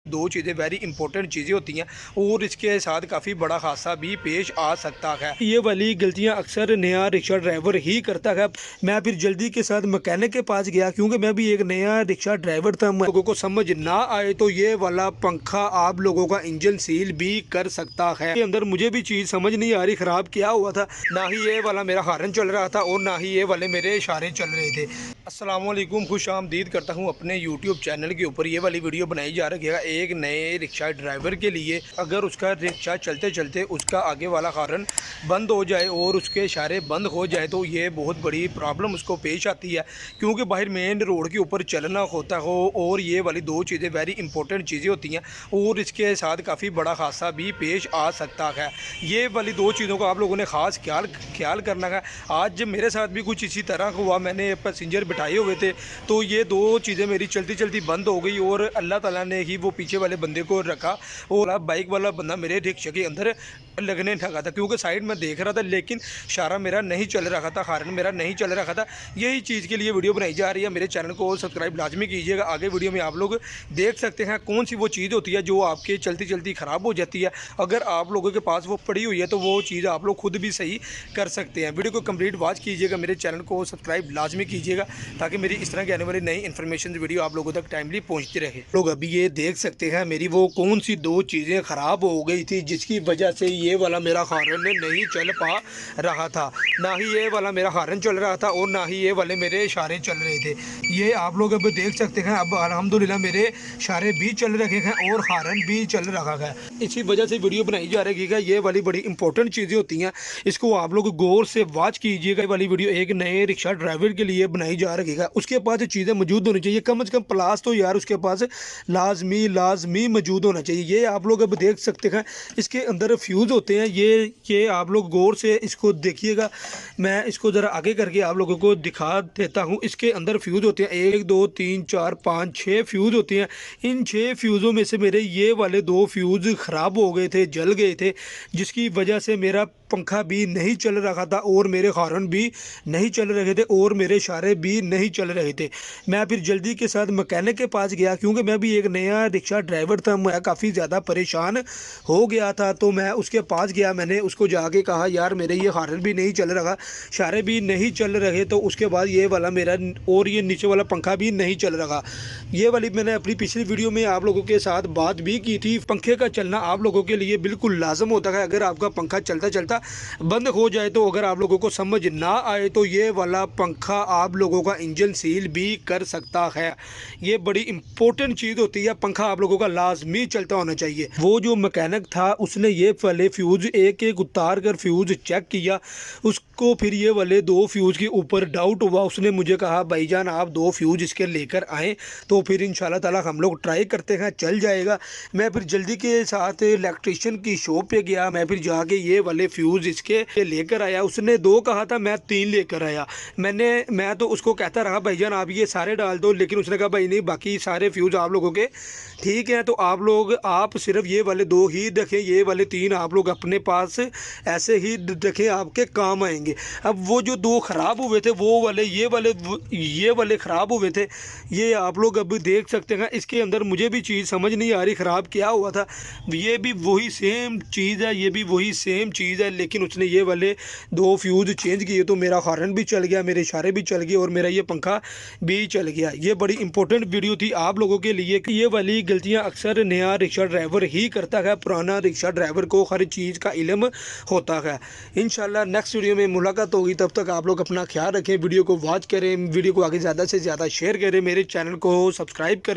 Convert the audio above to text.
दो चीज़ें very important चीज़ें होती हैं और इसके साथ काफ़ी बड़ा हादसा भी पेश आ सकता है। ये वाली गलतियां अक्सर नया रिक्शा ड्राइवर ही करता है। मैं फिर जल्दी के साथ मैकेनिक के पास गया क्योंकि मैं भी एक नया रिक्शा ड्राइवर था। लोगों को समझ ना आए तो ये वाला पंखा आप लोगों का इंजन सील भी कर सकता है। के अंदर मुझे भी चीज़ समझ नहीं आ रही ख़राब क्या हुआ था। ना ही ये वाला मेरा हॉर्न चल रहा था और ना ही ये वाले मेरे इशारे चल रहे थे। अस्सलाम वालेकुम, खुश आमदीद करता हूँ अपने यूट्यूब चैनल के ऊपर। ये वाली वीडियो बनाई जा रही है एक नए रिक्शा ड्राइवर के लिए। अगर उसका रिक्शा चलते चलते उसका आगे वाला हॉर्न बंद हो जाए और उसके इशारे बंद हो जाए तो ये बहुत बड़ी प्रॉब्लम उसको पेश आती है, क्योंकि बाहर मेन रोड के ऊपर चलना होता हो। और ये वाली दो चीज़ें वेरी इंपॉर्टेंट चीज़ें होती हैं और इसके साथ काफ़ी बड़ा हादसा भी पेश आ सकता है। ये वाली दो चीज़ों का आप लोगों ने ख़ास ख्याल करना है। आज मेरे साथ भी कुछ इसी तरह हुआ। मैंने पैसेंजर बिठाए हुए थे तो ये दो चीज़ें मेरी चलती चलती बंद हो गई और अल्लाह ताला ने ही वो पीछे वाले बंदे को रखा और बाइक वाला बंदा मेरे रिक्शे के अंदर लगने लगा था, क्योंकि साइड में देख रहा था लेकिन इशारा मेरा नहीं चल रहा था, हॉर्न मेरा नहीं चल रहा था। यही चीज़ के लिए वीडियो बनाई जा रही है। मेरे चैनल को सब्सक्राइब लाजमी कीजिएगा। आगे वीडियो में आप लोग देख सकते हैं कौन सी वो चीज़ होती है जो आपके चलती चलती ख़राब हो जाती है। अगर आप लोगों के पास वो पड़ी हुई है तो वो चीज़ आप लोग खुद भी सही कर सकते हैं। वीडियो को कंप्लीट वॉच कीजिएगा, मेरे चैनल को सब्सक्राइब लाजमी कीजिएगा ताकि मेरी इस तरह की आने वाली नई इन्फॉर्मेशन वीडियो आप लोगों तक टाइमली पहुंचती रहे। लोग अभी ये देख सकते हैं मेरी वो कौन सी दो चीज़ें ख़राब हो गई थी जिसकी वजह से ये वाला मेरा हॉर्न नहीं चल पा रहा था। ना ही ये वाला मेरा हॉर्न चल रहा था और ना ही ये वाले मेरे इशारे चल रहे थे। ये आप लोग अब देख सकते हैं। अब अल्हम्दुलिल्लाह मेरे इशारे भी चल रहे हैं और हॉर्न भी चल रहा है। इसी वजह से वीडियो बनाई जा रही है। ये वाली बड़ी इंपॉर्टेंट चीज़ें होती हैं, इसको आप लोग गौर से वॉच कीजिएगा। ये वाली वीडियो एक नए रिक्शा ड्राइवर के लिए बनाई जा रही है। उसके पास चीज़ें मौजूद होनी चाहिए, कम से कम प्लास तो यार उसके पास लाजमी मौजूद होना चाहिए। ये आप लोग अब देख सकते हैं इसके अंदर फ्यूज़ होते हैं। ये आप लोग गौर से इसको देखिएगा। मैं इसको ज़रा आगे करके आप लोगों को दिखा देता हूँ। इसके अंदर फ्यूज़ होते हैं 1 2 3 4 5 6 फ्यूज़ होते हैं। इन 6 फ्यूज़ों में से मेरे ये वाले 2 फ्यूज़ ख़राब हो गए थे, जल गए थे, जिसकी वजह से मेरा पंखा भी नहीं चल रहा था और मेरे हॉर्न भी नहीं चल रहे थे और मेरे इशारे भी नहीं चल रहे थे। मैं फिर जल्दी के साथ मैकेनिक के पास गया क्योंकि मैं भी एक नया रिक्शा ड्राइवर था। मैं काफ़ी ज़्यादा परेशान हो गया था तो मैं उसके पास गया। मैंने उसको जाके कहा यार मेरे ये हॉर्न भी नहीं चल रहा, इशारे भी नहीं चल रहे। तो उसके बाद ये वाला मेरा और ये नीचे वाला पंखा भी नहीं चल रहा। ये वाली मैंने अपनी पिछली वीडियो में आप लोगों के साथ बात भी की थी। पंखे का चलना आप लोगों के लिए बिल्कुल लाजम होता है। अगर आपका पंखा चलता चलता बंद हो जाए तो अगर आप लोगों को समझ ना आए तो ये वाला पंखा आप लोगों का इंजन सील भी कर सकता है। ये बड़ी इंपॉर्टेंट चीज़ होती है। पंखा आप लोगों का लाजमी चलता होना चाहिए। वो जो मैकेनिक था उसने ये वाले फ्यूज़ एक एक उतार कर फ्यूज़ चेक किया। उसको फिर ये वाले 2 फ्यूज़ के ऊपर डाउट हुआ। उसने मुझे कहा भाईजान आप 2 फ्यूज़ इसके लेकर आएँ तो फिर इंशाल्लाह ताला हम लोग ट्राई करते हैं, चल जाएगा। मैं फिर जल्दी के साथ इलेक्ट्रिशियन की शॉप पे गया। मैं फिर जाके ये वाले फ्यूज़ इसके लेकर आया। उसने 2 कहा था, मैं 3 लेकर आया। मैं तो उसको कहता रहा भाईजान आप ये सारे डाल दो, लेकिन उसने कहा भाई नहीं बाकी सारे फ्यूज़ आप लोगों के ठीक है, तो आप सिर्फ ये वाले 2 ही रखें, ये वाले 3 आप लोग अपने पास ऐसे ही रखें, आपके काम आएंगे। अब वो जो 2 ख़राब हुए थे वो वाले ये वाले ख़राब हुए थे। ये आप लोग अब देख सकते हैं। इसके अंदर मुझे भी चीज़ समझ नहीं आ रही ख़राब क्या हुआ था। ये भी वही सेम चीज़ है, ये भी वही सेम चीज़ है, लेकिन उसने ये वाले 2 फ्यूज़ चेंज किए तो मेरा हॉर्न भी चल गया, मेरे इशारे भी चल गए और मेरा ये पंखा भी चल गया। ये बड़ी इंपॉर्टेंट वीडियो थी आप लोगों के लिए कि ये वाली गलतियां अक्सर नया रिक्शा ड्राइवर ही करता है। पुराना रिक्शा ड्राइवर को हर चीज़ का इल्म होता है। इंशाल्लाह नेक्स्ट वीडियो में मुलाकात होगी। तब तक आप लोग अपना ख्याल रखें, वीडियो को वॉच करें, वीडियो को आगे ज़्यादा से ज़्यादा शेयर करें, मेरे चैनल को सब्सक्राइब करें।